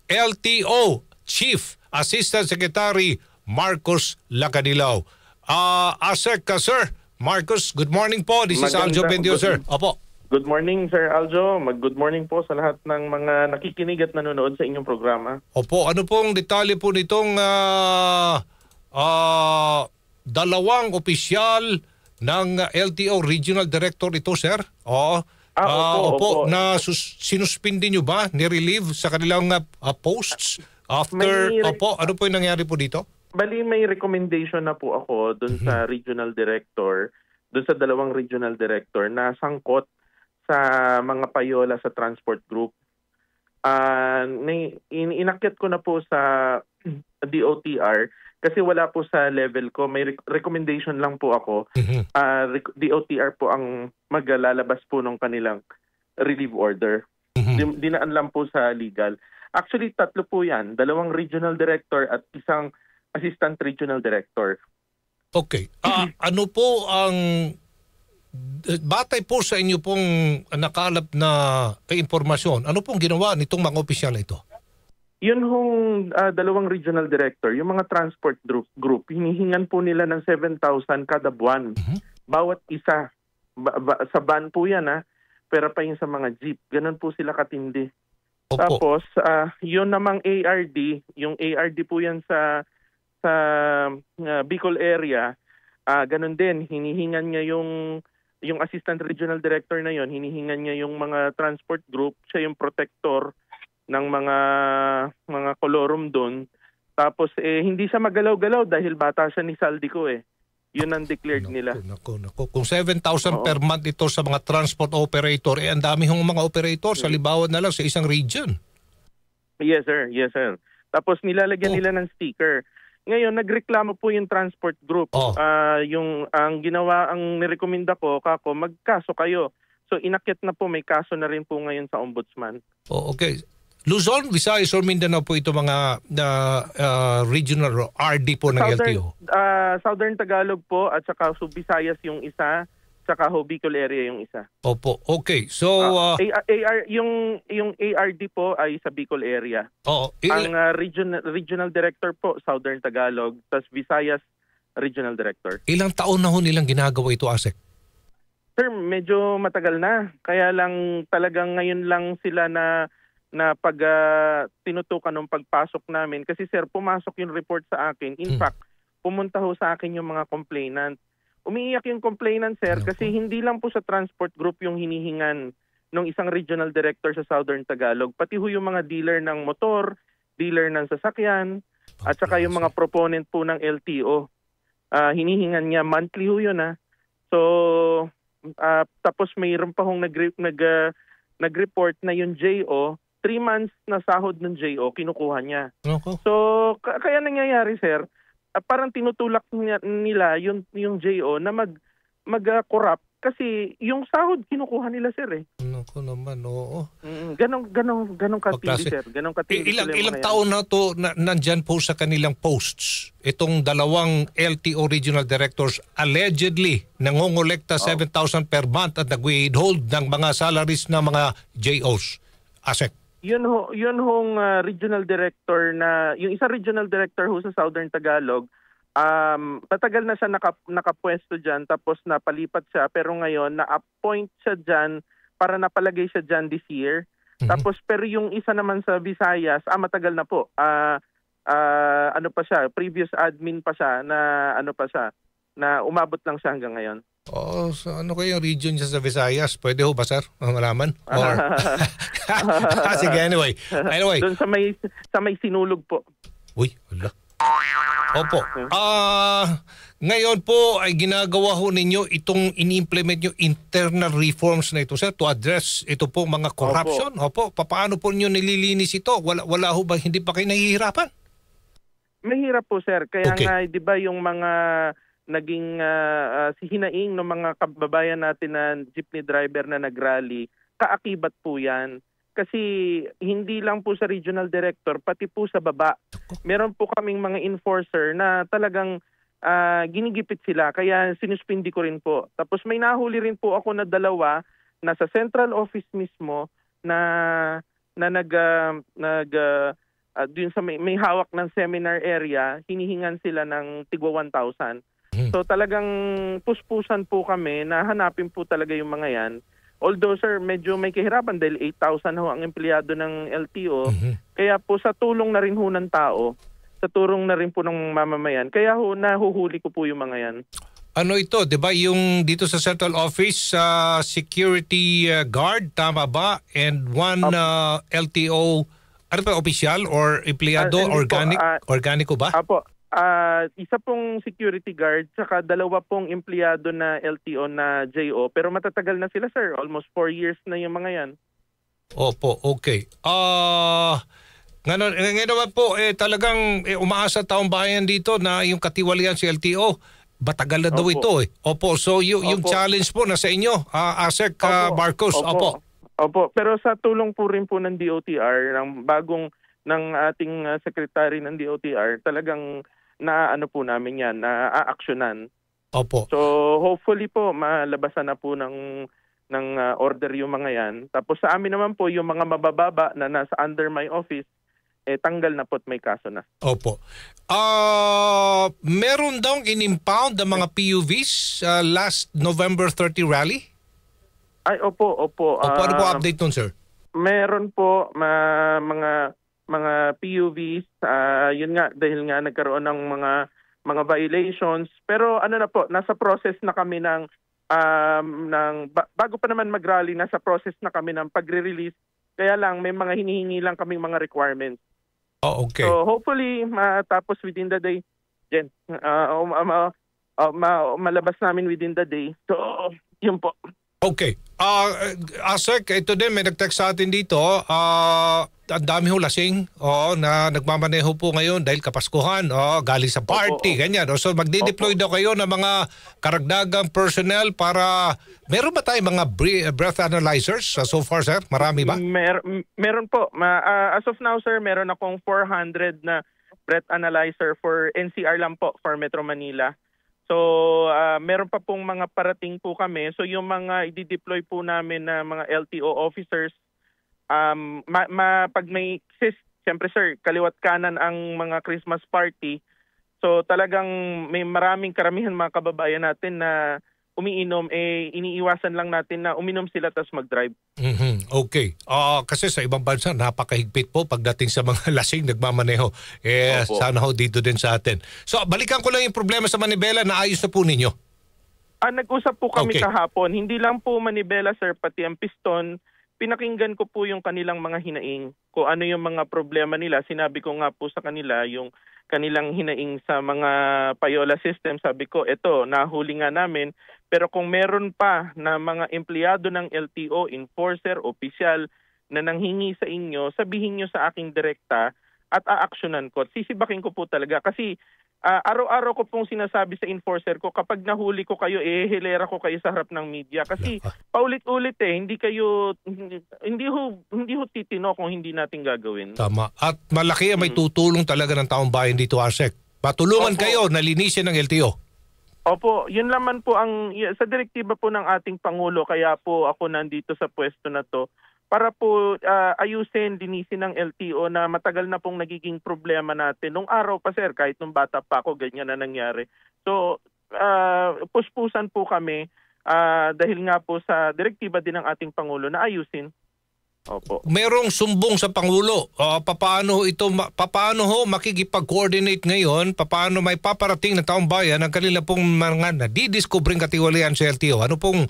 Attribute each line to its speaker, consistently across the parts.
Speaker 1: LTO Chief Assistant Secretary Marcos Lacanilaw. Sir, Marcos, good morning po. This is Aljo Bendio, sir. Opo.
Speaker 2: Good morning, Sir Aljo. Good morning po sa lahat ng mga nakikinig at nanonood sa inyong programa.
Speaker 1: Opo, ano pong detalye po nitong dalawang opisyal ng LTO Regional Director ito, sir? Opo. Na sinuspindi nyo ba? Nirelieve sa kanilang posts? After, ano po yung nangyari po dito?
Speaker 2: Bali, may recommendation na po ako doon sa regional director, doon sa dalawang regional director na sangkot sa mga payola sa transport group. Inakyat ko na po sa DOTR kasi wala po sa level ko. May recommendation lang po ako. DOTR po ang maglalabas po ng kanilang relief order. Dinaan lang po sa legal. Actually, tatlo po yan. Dalawang regional director at isang assistant regional director.
Speaker 1: Okay. Ano po ang batay po sa inyo pong nakalap na impormasyon, ano pong ginawa nitong mga opisyal na ito?
Speaker 2: Yun hong dalawang regional director, yung mga transport group, hinihingan po nila ng 7,000 kada buwan. Bawat isa. Sa van po yan, pero pa yung sa mga jeep. Ganun po sila katindi.
Speaker 1: Opo.
Speaker 2: Tapos, yun namang ARD, yung ARD po yan sa Bicol area, ganun din, hinihingan niya yung assistant regional director na yon, hinihingan niya yung mga transport group, siya yung protector ng mga kolorum doon. Tapos hindi siya magalaw-galaw dahil bata siya ni Saldico eh. Yun ang declared nila.
Speaker 1: Naku. Kung 7,000 per month ito sa mga transport operator, ang dami hong mga operator sa libawan na lang sa isang region.
Speaker 2: Yes sir. Tapos nilalagyan nila ng sticker. Ngayon, nagreklamo po yung transport group. Ang nirekomenda ko, magkaso kayo. So, inakyat na po, may kaso na rin po ngayon sa ombudsman.
Speaker 1: Okay. Luzon, Visayas, or Mindanao po ito mga regional RD po ng LTO?
Speaker 2: Southern Tagalog po at saka Visayas yung isa, saka Bicol area yung isa.
Speaker 1: Opo, okay. So,
Speaker 2: yung ARD po ay sa Bicol area. Ang regional director po, Southern Tagalog, tas Visayas regional director.
Speaker 1: Ilang taon na ho nilang ginagawa ito, ASEC?
Speaker 2: Sir, medyo matagal na. Kaya lang talagang ngayon lang sila na pag tinutukan ng pagpasok namin. Kasi sir, pumasok yung report sa akin. In fact, pumunta ho sa akin yung mga complainant. Umiiyak yung complainant, sir, kasi hindi lang po sa transport group yung hinihingan ng isang regional director sa Southern Tagalog. Pati ho yung mga dealer ng motor, dealer ng sasakyan, at saka yung mga proponent po ng LTO. Hinihingan niya, monthly ho yun. So, tapos mayroon pa hong nag-report na yung JO, 3 months na sahod ng JO, kinukuha niya. So, kaya nangyayari, sir, parang tinutulak nila yung JO na mag-corrupt kasi yung sahod kinukuha nila, sir eh.
Speaker 1: Naku naman, oo.
Speaker 2: Ganong katindi, sir. Ganong katindi.
Speaker 1: Ilang taon na to nandyan po sa kanilang posts itong dalawang LTO regional directors allegedly nangongolekta 7,000 per month at nag-withhold ng mga salaries ng mga JOs. ASEC.
Speaker 2: Yun hong regional director na, yung isang regional director ho sa Southern Tagalog, matagal na siya nakapwesto dyan, tapos napalipat siya, pero ngayon na-appoint siya dyan para napalagay siya dyan this year. Tapos pero yung isa naman sa Visayas, matagal na po, ano pa siya, previous admin pa siya, na umabot lang siya hanggang ngayon.
Speaker 1: So ano kayong region siya sa Visayas? Pwede ho ba, sir? Malaman? Or... Sige, anyway.
Speaker 2: Doon sa may Sinulog po.
Speaker 1: Uy, wala. Opo. Ngayon po ay ginagawa ho ninyo itong ini-implement nyo internal reforms na ito, sir, to address ito po mga corruption. Opo. Paano po nyo nililinis ito? Wala ho ba? Hindi pa kayo nahihirapan?
Speaker 2: Mahirap po, sir. Kaya nga, di ba yung mga naging hinaing ng mga kababayan natin na jeepney driver na nagrally, kaakibat po yan. Kasi hindi lang po sa regional director, pati po sa baba. Meron po kaming mga enforcer na talagang ginigipit sila, kaya sinuspindi ko rin po. Tapos may nahuli rin po ako na 2 na sa central office mismo na na dun sa may hawak ng seminar area, hinihingan sila ng tigwa 1,000. So talagang puspusan po kami na hanapin po talaga yung mga yan. Although sir, medyo may kahirapan dahil 8,000 ho ang empleyado ng LTO. Kaya po sa tulong na rin ho ng tao, sa tulong na rin po ng mamamayan, kaya ho nahuhuli ko po yung mga yan.
Speaker 1: Ano ito, 'di ba, yung dito sa central office, security guard, tama ba? And one LTO, ano pa, opisyal or empleyado, organiko ba?
Speaker 2: Apo, isa pong security guard, saka dalawa pong empleyado na LTO na JO. Pero matatagal na sila sir, almost 4 years na yung mga yan.
Speaker 1: Opo, okay. Ngayon naman po, talagang umaasa taong bayan dito na yung katiwalian si LTO. Batagal na daw ito eh. Opo, so yung challenge po nasa inyo, ASEC Marcos.
Speaker 2: Opo, pero sa tulong po rin po ng DOTR, ng ating secretary ng DOTR, talagang naano po namin yan, na-aaksyonan.
Speaker 1: Opo.
Speaker 2: So hopefully po malabasan na po ng order yung mga yan. Tapos sa amin naman po yung mga mabababa na nasa under my office, tanggal na po at may kaso na.
Speaker 1: Opo. Meron daw in-impound ng mga PUVs last November 30 rally?
Speaker 2: Ay, opo.
Speaker 1: Ano po update nun, sir?
Speaker 2: Meron po mga PUVs, yun nga, dahil nga nagkaroon ng mga violations. Pero ano na po, nasa process na kami bago pa naman mag-rally, nasa process na kami ng pagre-release. Kaya lang, may mga hinihingi lang kaming mga requirements.
Speaker 1: Oh, okay.
Speaker 2: So hopefully matapos within the day, Jen. Malabas namin within the day. So yun po.
Speaker 1: Okay. Asek, ito din, may nag-text sa atin dito. Ang dami ho lasing na nagmamaneho po ngayon dahil Kapaskuhan, galing sa party, ganyan. So magde-deploy daw kayo ng mga karagdagang personnel para, meron ba tayong mga breath analyzers so far, sir? Marami ba?
Speaker 2: Meron po. As of now, sir, meron akong 400 na breath analyzer for NCR lang po, for Metro Manila. So meron pa pong mga parating po kami. So yung mga i-deploy po namin na mga LTO officers, pag may siyempre sir, kaliwat kanan ang mga Christmas party. So talagang may karamihan mga kababayan natin na umiinom, iniiwasan lang natin na uminom sila tapos mag-drive.
Speaker 1: Okay. Kasi sa ibang bansa, napakahigpit po pagdating sa mga lasing nagmamaneho. Sana ho dito din sa atin. So balikan ko lang yung problema sa Manibela, naayos na po ninyo?
Speaker 2: Nag-usap po kami kahapon. Hindi lang po Manibela sir, pati ang Piston. Pinakinggan ko po yung kanilang mga hinaing, kung ano yung mga problema nila. Sinabi ko nga po sa kanila yung kanilang hinaing sa mga payola system. Sabi ko, eto, nahuli nga namin. Pero kung meron pa na mga empleyado ng LTO, enforcer, opisyal na nanghingi sa inyo, sabihin nyo sa aking direkta at aaksyonan ko. Sisibakin ko po talaga kasi araw-araw ko pong sinasabi sa enforcer ko, kapag nahuli ko kayo, hilera ko kayo sa harap ng media. Kasi paulit-ulit hindi ho titino kung hindi natin gagawin.
Speaker 1: Tama. At malaki ang may tutulong talaga ng taong bayan dito, ASEC. Patulungan kayo na linisin ng LTO.
Speaker 2: Opo, yun naman po sa direktiba po ng ating Pangulo, kaya po ako nandito sa pwesto na to, para po ayusin, linisin ng LTO na matagal na pong nagiging problema natin. Nung araw pa sir, kahit nung bata pa ako, ganyan na nangyari. So, puspusan po kami dahil nga po sa direktiba din ng ating Pangulo na ayusin. Opo.
Speaker 1: Merong sumbong sa Pangulo. Paano ho makikipag-coordinate ngayon? Paano may paparating na taong bayan ang kanila pong mga nadidiscovering katiwalian sa LTO? Ano pong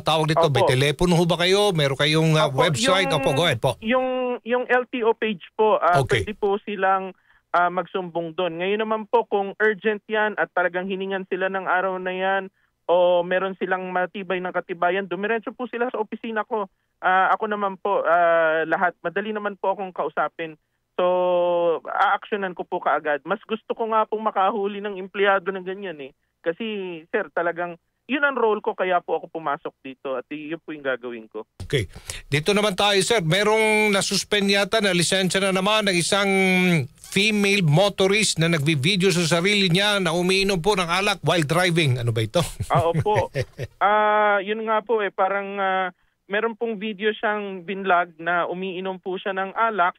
Speaker 1: tawag dito? May telepono ho ba kayo? Meron kayong website? Go ahead po.
Speaker 2: Yung LTO page po, pwede po silang magsumbong doon. Ngayon naman po kung urgent yan at talagang hiningan sila ng araw na yan o meron silang matibay ng katibayan, dumiretso po sila sa opisina ko. Ako naman po, lahat, madali naman po akong kausapin. So, aaksyonan ko po kaagad. Mas gusto ko nga pong makahuli ng empleyado ng ganyan eh. Kasi, sir, talagang yun ang role ko, kaya po ako pumasok dito at yun po yung gagawin ko.
Speaker 1: Okay. Dito naman tayo, sir. Merong nasuspend yata na lisensya na naman ng isang female motorist na nagbi-video sa sarili niya na umiinom po ng alak while driving. Ano ba ito?
Speaker 2: Opo. Yun nga po parang meron pong video siyang binlog na umiinom po siya ng alak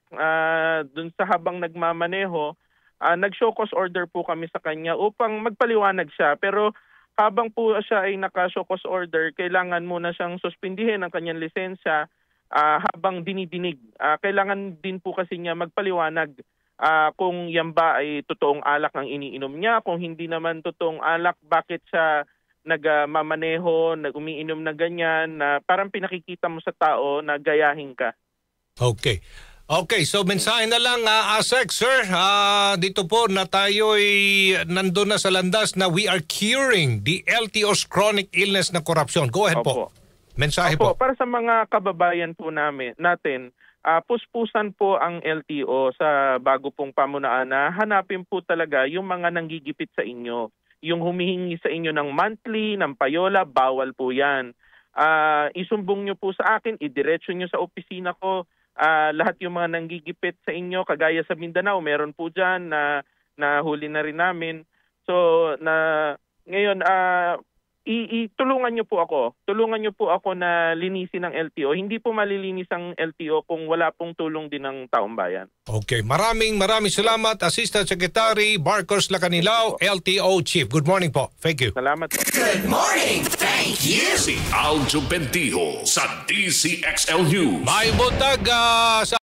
Speaker 2: dun sa habang nagmamaneho. Nag-show cause order po kami sa kanya upang magpaliwanag siya. Pero habang po siya ay naka-show cause order, kailangan muna siyang suspindihin ang kanyang lisensya habang dinidinig. Kailangan din po kasi niya magpaliwanag kung yan ba ay totoong alak ang iniinom niya. Kung hindi naman totoong alak, bakit siya nagmamaneho, umiinom na ganyan, na parang pinakikita mo sa tao na gayahin ka.
Speaker 1: Okay. Okay, so mensahe na lang, ASEC, sir. Dito po na tayo'y nandun na sa landas na we are curing the LTO's chronic illness na korupsyon. Go ahead po. Mensahe po.
Speaker 2: Para sa mga kababayan po natin, puspusan po ang LTO sa bago pong pamunaan na hanapin po talaga yung mga nanggigipit sa inyo. Yung humihingi sa inyo ng monthly, ng payola, bawal po yan. Isumbong nyo po sa akin, idiretso nyo sa opisina ko. Lahat yung mga nanggigipit sa inyo, kagaya sa Mindanao, meron po dyan na huli na rin namin. So, ngayon, tulungan niyo po ako. Tulungan niyo po ako na linisin ang LTO. Hindi po malilinis ang LTO kung wala pong tulong din ng taong bayan.
Speaker 1: Okay. Maraming salamat, Assistant Secretary Marcos Lacanilao, LTO Chief. Good morning po. Thank you.
Speaker 2: Salamat po.
Speaker 3: Good morning. Thank you.
Speaker 4: Si Aljo Bendijo sa DCXL News.
Speaker 1: May buntag sa